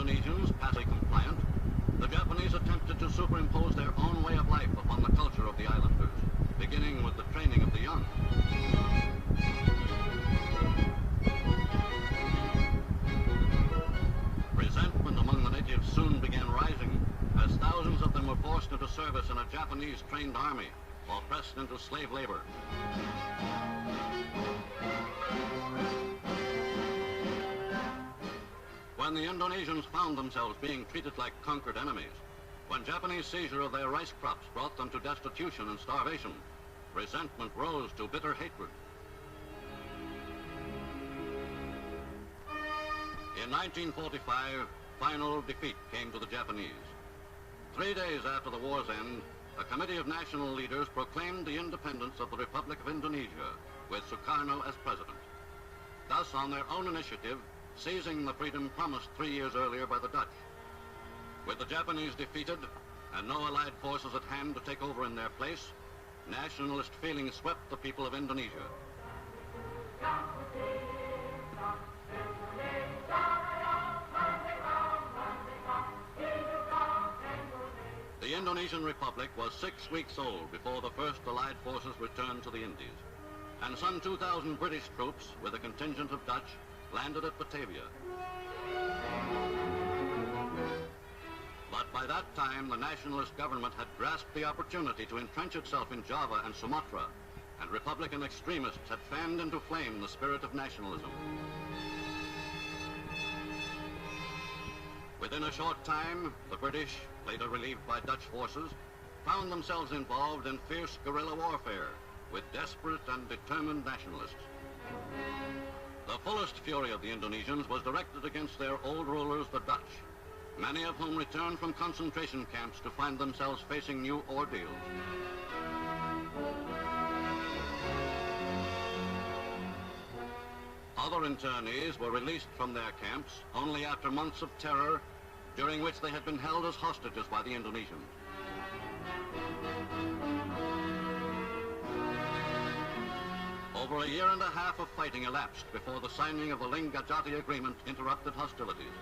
Indonesians passively compliant, the Japanese attempted to superimpose their own way of life upon the culture of the islanders, beginning with the training of the young. Resentment among the natives soon began rising, as thousands of them were forced into service in a Japanese-trained army, or pressed into slave labor. When the Indonesians found themselves being treated like conquered enemies, when Japanese seizure of their rice crops brought them to destitution and starvation, resentment rose to bitter hatred. In 1945, final defeat came to the Japanese. 3 days after the war's end, a committee of national leaders proclaimed the independence of the Republic of Indonesia, with Sukarno as president. Thus, on their own initiative, seizing the freedom promised 3 years earlier by the Dutch. With the Japanese defeated and no allied forces at hand to take over in their place, nationalist feeling swept the people of Indonesia. The Indonesian Republic was 6 weeks old before the first Allied forces returned to the Indies, and some 2,000 British troops, with a contingent of Dutch, landed at Batavia. But by that time, the nationalist government had grasped the opportunity to entrench itself in Java and Sumatra, and Republican extremists had fanned into flame the spirit of nationalism. Within a short time, the British, later relieved by Dutch forces, found themselves involved in fierce guerrilla warfare with desperate and determined nationalists. The fullest fury of the Indonesians was directed against their old rulers, the Dutch, many of whom returned from concentration camps to find themselves facing new ordeals. Other internees were released from their camps only after months of terror, during which they had been held as hostages by the Indonesians. Over a year and a half of fighting elapsed before the signing of the Linggadjati Agreement interrupted hostilities.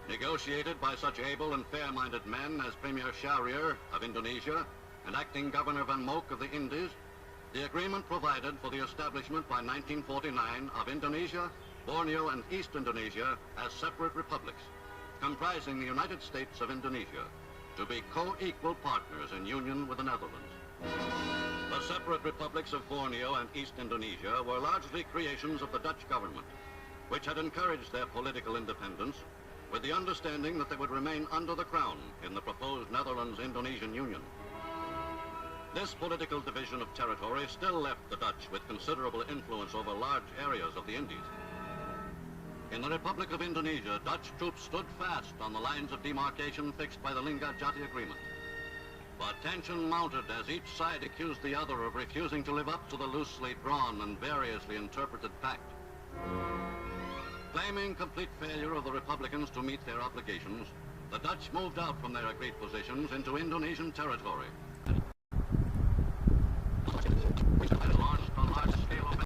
Negotiated by such able and fair-minded men as Premier Syahrir of Indonesia and Acting Governor Van Mook of the Indies, the agreement provided for the establishment by 1949 of Indonesia, Borneo, and East Indonesia as separate republics, comprising the United States of Indonesia, to be co-equal partners in union with the Netherlands. The separate republics of Borneo and East Indonesia were largely creations of the Dutch government, which had encouraged their political independence with the understanding that they would remain under the crown in the proposed Netherlands-Indonesian Union. This political division of territory still left the Dutch with considerable influence over large areas of the Indies. In the Republic of Indonesia, Dutch troops stood fast on the lines of demarcation fixed by the Linggadjati Agreement. But tension mounted as each side accused the other of refusing to live up to the loosely drawn and variously interpreted pact. Claiming complete failure of the Republicans to meet their obligations, the Dutch moved out from their agreed positions into Indonesian territory and launched a large-scale offensive.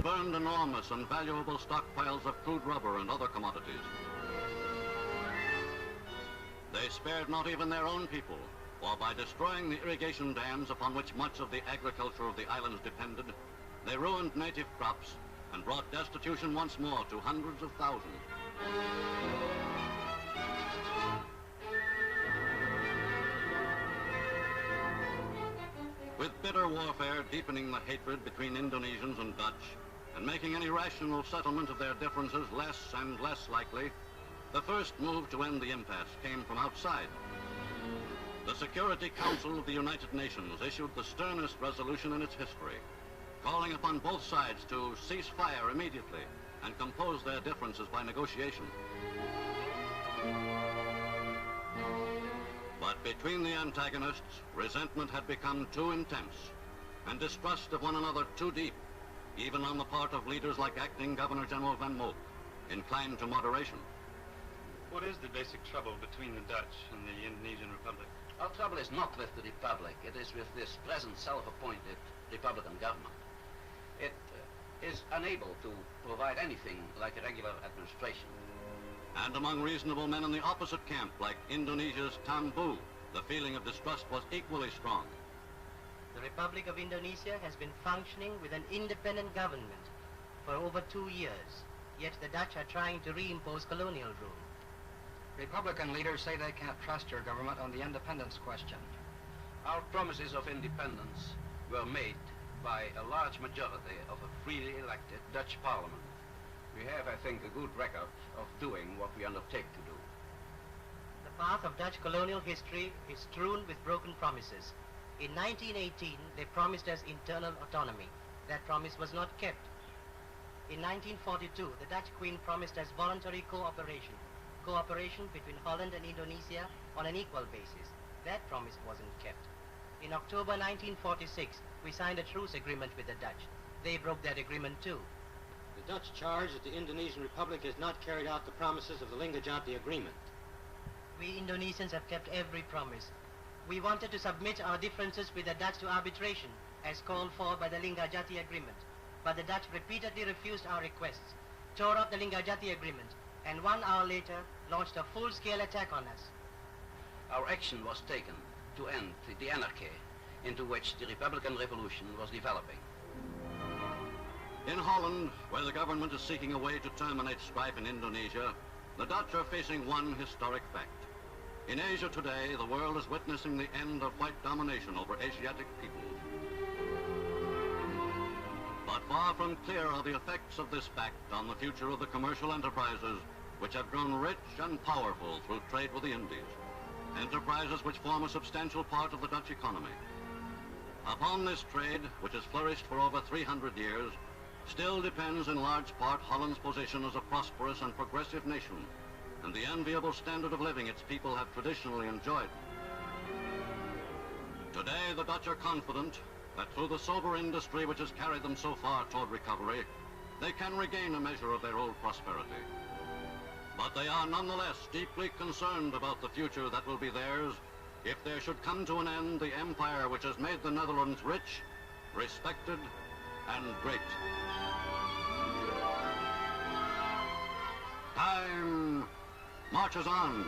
Burned enormous and valuable stockpiles of crude rubber and other commodities. They spared not even their own people, for by destroying the irrigation dams upon which much of the agriculture of the islands depended, they ruined native crops and brought destitution once more to hundreds of thousands. With bitter warfare deepening the hatred between Indonesians and Dutch, and making any rational settlement of their differences less and less likely, the first move to end the impasse came from outside. The Security Council of the United Nations issued the sternest resolution in its history, calling upon both sides to cease fire immediately and compose their differences by negotiation. But between the antagonists, resentment had become too intense, and distrust of one another too deep, even on the part of leaders like Acting Governor General Van Mook, inclined to moderation. What is the basic trouble between the Dutch and the Indonesian Republic? Our trouble is not with the Republic, it is with this present self-appointed Republican government. It is unable to provide anything like a regular administration. And among reasonable men in the opposite camp, like Indonesia's Tambu, the feeling of distrust was equally strong. The Republic of Indonesia has been functioning with an independent government for over 2 years, yet the Dutch are trying to reimpose colonial rule. Republican leaders say they can't trust your government on the independence question. Our promises of independence were made by a large majority of a freely elected Dutch parliament. We have, I think, a good record of doing what we undertake to do. The path of Dutch colonial history is strewn with broken promises. In 1918, they promised us internal autonomy. That promise was not kept. In 1942, the Dutch Queen promised us voluntary cooperation between Holland and Indonesia on an equal basis. That promise wasn't kept. In October 1946, we signed a truce agreement with the Dutch. They broke that agreement too. The Dutch charge that the Indonesian Republic has not carried out the promises of the Linggadjati Agreement. We Indonesians have kept every promise. We wanted to submit our differences with the Dutch to arbitration, as called for by the Linggadjati Agreement. But the Dutch repeatedly refused our requests, tore up the Linggadjati Agreement, and 1 hour later launched a full-scale attack on us. Our action was taken to end the anarchy into which the Republican Revolution was developing. In Holland, where the government is seeking a way to terminate strife in Indonesia, the Dutch are facing one historic fact. In Asia today, the world is witnessing the end of white domination over Asiatic peoples. But far from clear are the effects of this fact on the future of the commercial enterprises which have grown rich and powerful through trade with the Indies, enterprises which form a substantial part of the Dutch economy. Upon this trade, which has flourished for over 300 years, still depends in large part Holland's position as a prosperous and progressive nation, and the enviable standard of living its people have traditionally enjoyed. Today, the Dutch are confident that through the sober industry which has carried them so far toward recovery, they can regain a measure of their old prosperity. But they are nonetheless deeply concerned about the future that will be theirs if there should come to an end the empire which has made the Netherlands rich, respected, and great. Time marches on.